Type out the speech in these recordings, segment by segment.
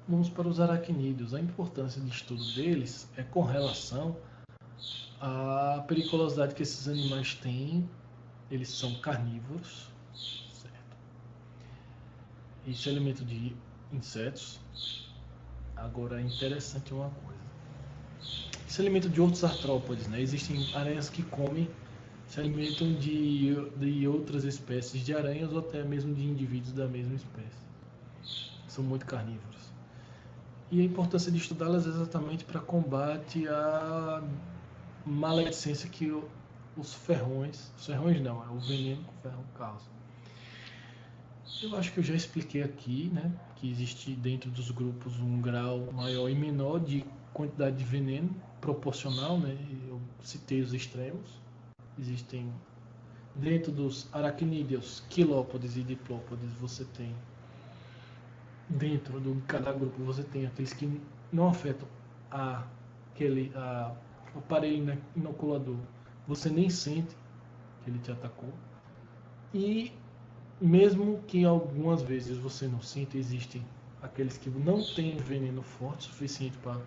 vamos para os aracnídeos. A importância de estudo deles é com relação à periculosidade que esses animais têm. Eles são carnívoros, certo? E se alimentam de insetos. Agora é interessante uma coisa. Se alimentam de outros artrópodes, né? Existem aranhas que comem, se alimentam de outras espécies de aranhas ou até mesmo de indivíduos da mesma espécie. São muito carnívoros. E a importância de estudá-las é exatamente para combate à maledicência que os ferrões não, é o veneno que o ferrão causa. Eu acho que eu já expliquei aqui, né, que existe dentro dos grupos um grau maior e menor de quantidade de veneno proporcional, né? Eu citei os extremos. Existem dentro dos aracnídeos, quilópodes e diplópodes, você tem dentro de cada grupo você tem aqueles que não afetam o aparelho inoculador. Você nem sente que ele te atacou. E mesmo que algumas vezes você não sinta, existem aqueles que não têm veneno forte o suficiente para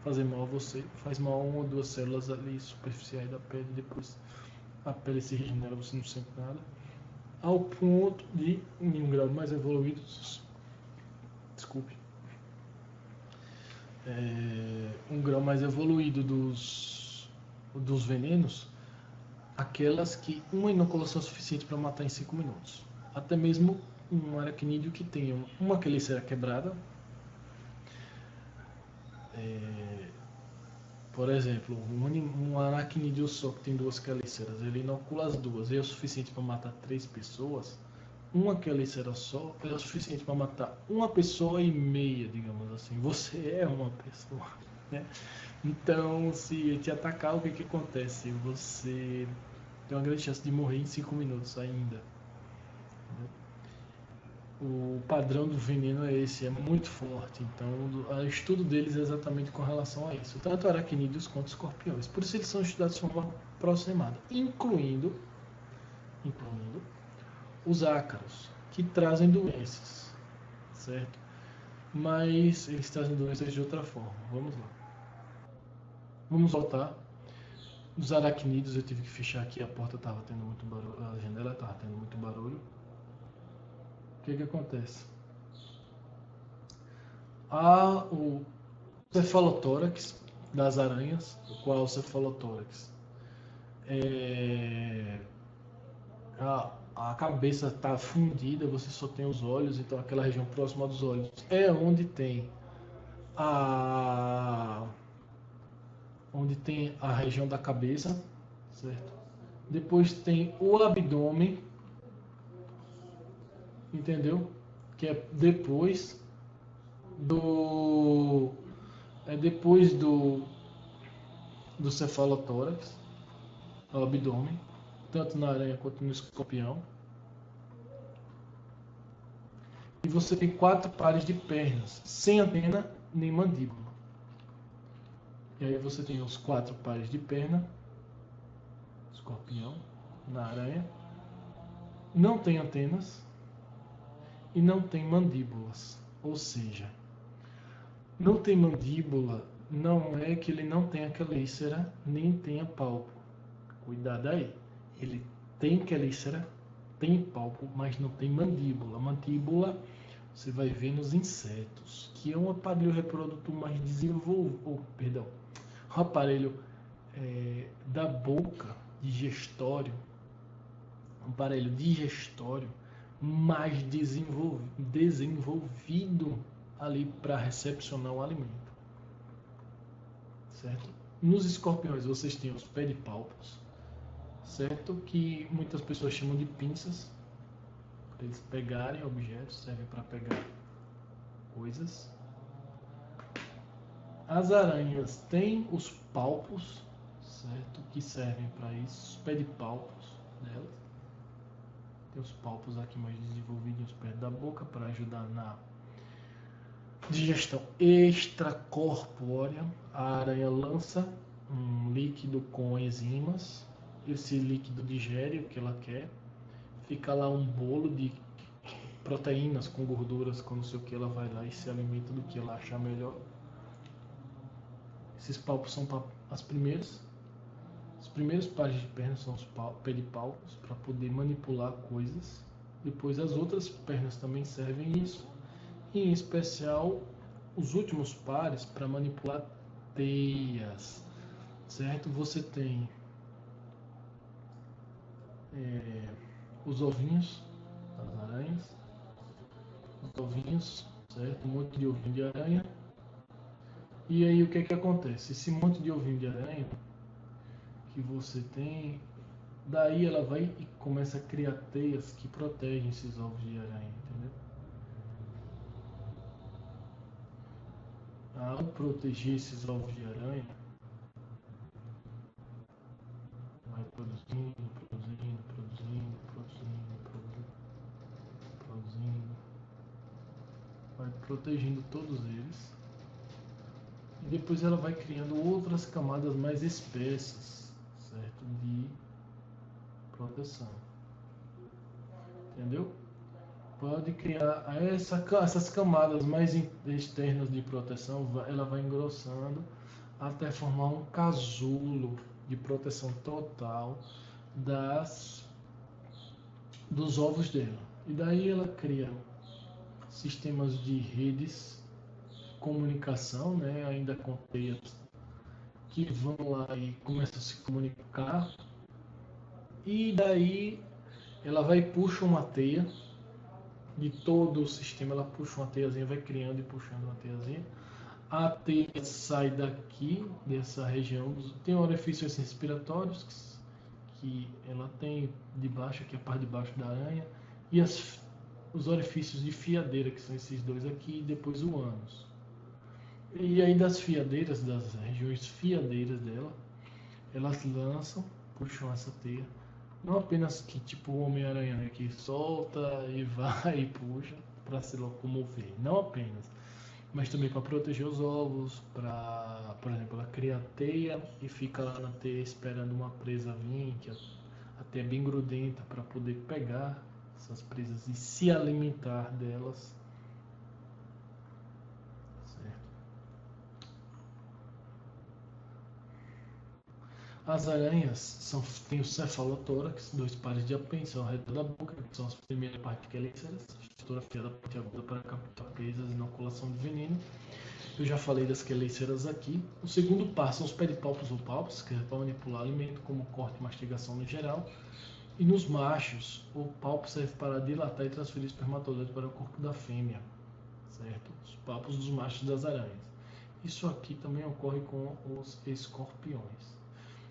fazer mal a você. Faz mal a uma ou duas células ali superficiais da pele, depois a pele se regenera, você não sente nada. Ao ponto de, em um grau mais evoluído, um grau mais evoluído dos venenos, aquelas que uma inoculação é suficiente para matar em 5 minutos. Até mesmo um aracnídeo que tenha uma quelícera quebrada, por exemplo, um aracnídeo só que tem 2 quelíceras, ele inocula as duas e é o suficiente para matar 3 pessoas. Uma quelícera só é o suficiente para matar uma pessoa e meia, digamos assim. Você é uma pessoa, né? Então, se te atacar, o que acontece? Você tem uma grande chance de morrer em 5 minutos ainda. O padrão do veneno é esse, é muito forte. Então, o estudo deles é exatamente com relação a isso. Tanto aracnídeos quanto escorpiões. Por isso eles são estudados de forma aproximada, incluindo os ácaros, que trazem doenças, certo? Mas eles trazem doenças de outra forma. Vamos lá. Vamos voltar. Os aracnídeos, eu tive que fechar aqui, a porta estava tendo muito barulho, a janela estava tendo muito barulho. O que acontece? Há o cefalotórax das aranhas. Qual é o cefalotórax? A cabeça está fundida, você só tem os olhos, então aquela região próxima dos olhos é onde tem a região da cabeça, certo? Depois tem o abdômen, entendeu? Que é depois do cefalotórax, o abdômen, tanto na aranha quanto no escorpião. E você tem 4 pares de pernas, sem antena nem mandíbula. E aí você tem os 4 pares de perna, escorpião, na aranha. Não tem antenas e não tem mandíbulas. Ou seja, não tem mandíbula não é que ele não tenha quelícera nem tenha pálpebra. Cuidado aí. Ele tem quelícera, tem pálpebra, mas não tem mandíbula. Mandíbula você vai ver nos insetos, que é um aparelho reprodutor mais desenvolvido, um aparelho da boca digestório, um aparelho digestório mais desenvolvido ali para recepcionar o alimento, certo? Nos escorpiões vocês têm os pedipalpos, certo? Que muitas pessoas chamam de pinças, para eles pegarem objetos, servem para pegar coisas. As aranhas têm os palpos, certo? Que servem para isso, os pedipalpos delas. Tem os palpos aqui mais desenvolvidos perto da boca para ajudar na digestão extracorpórea. A aranha lança um líquido com enzimas. Esse líquido digere o que ela quer. Fica lá um bolo de proteínas com gorduras, com não sei o que, ela vai lá e se alimenta do que ela achar melhor. Esses palpos são as primeiras. Os primeiros pares de pernas são os pedipalpos para poder manipular coisas. Depois as outras pernas também servem isso. E em especial os últimos pares para manipular teias, certo? Você tem os ovinhos das aranhas, os ovinhos, certo? Um monte de ovinho de aranha. E aí o que é que acontece? Esse monte de ovinho de aranha que você tem, daí ela vai e começa a criar teias que protegem esses ovos de aranha, entendeu? Ao proteger esses ovos de aranha, vai produzindo, produzindo, produzindo, produzindo, produzindo, produzindo, vai protegendo todos eles. E depois ela vai criando outras camadas mais espessas, certo? De proteção. Entendeu? Pode criar essas camadas mais externas de proteção, ela vai engrossando até formar um casulo de proteção total dos ovos dela. E daí ela cria sistemas de redes de comunicação, né, ainda com teias que vão lá e começam a se comunicar. E daí ela vai e puxa uma teia de todo o sistema, ela puxa uma teiazinha, vai criando e puxando uma teiazinha. A teia sai daqui, dessa região, tem orifícios respiratórios que ela tem de baixo, aqui a parte de baixo da aranha, e os orifícios de fiadeira, que são esses dois aqui, e depois o ânus. E aí das fiadeiras, das regiões fiadeiras dela, elas lançam, puxam essa teia. Não apenas que tipo o Homem-Aranha, né, que solta e vai e puxa para se locomover. Não apenas, mas também para proteger os ovos, para, por exemplo, ela cria a teia e fica lá na teia esperando uma presa vir, que a teia é bem grudenta para poder pegar essas presas e se alimentar delas. As aranhas têm o cefalotórax, dois pares de apêndices ao redor da boca, que são as primeiras partes quelíceras, estrutura afiada parte aguda para captar presas e inoculação de veneno. Eu já falei das quelíceras aqui. O segundo par são os pedipalpos ou palpos, que é para manipular alimento, como corte e mastigação no geral. E nos machos, o palpo serve para dilatar e transferir espermatozoides para o corpo da fêmea, certo? Os palpos dos machos das aranhas. Isso aqui também ocorre com os escorpiões.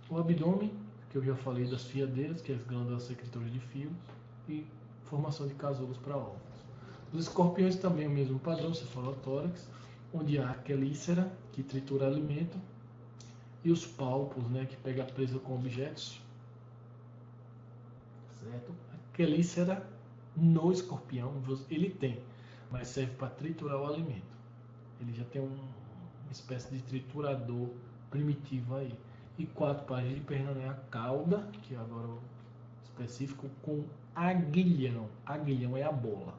O abdômen, que eu já falei das fiadeiras, que é as glândulas secretoras de fio, e formação de casulos para ovos. Os escorpiões também é o mesmo padrão, cefalotórax, onde há a quelícera, que tritura alimento, e os palpos, né, que pega a presa com objetos. Certo? A quelícera no escorpião, ele tem, mas serve para triturar o alimento. Ele já tem uma espécie de triturador primitivo aí. E 4 pares de perna, né? A cauda, que é agora o específico, com aguilhão. Aguilhão é a bola.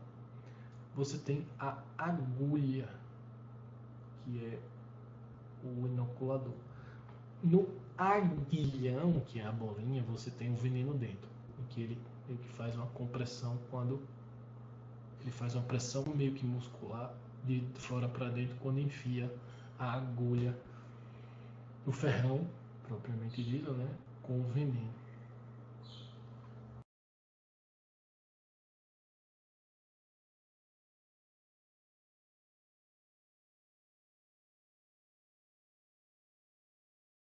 Você tem a agulha, que é o inoculador. No aguilhão, que é a bolinha, você tem o veneno dentro, em que ele faz uma compressão quando ele faz uma pressão meio que muscular de fora para dentro quando enfia a agulha no ferrão propriamente dito, né, com o veneno.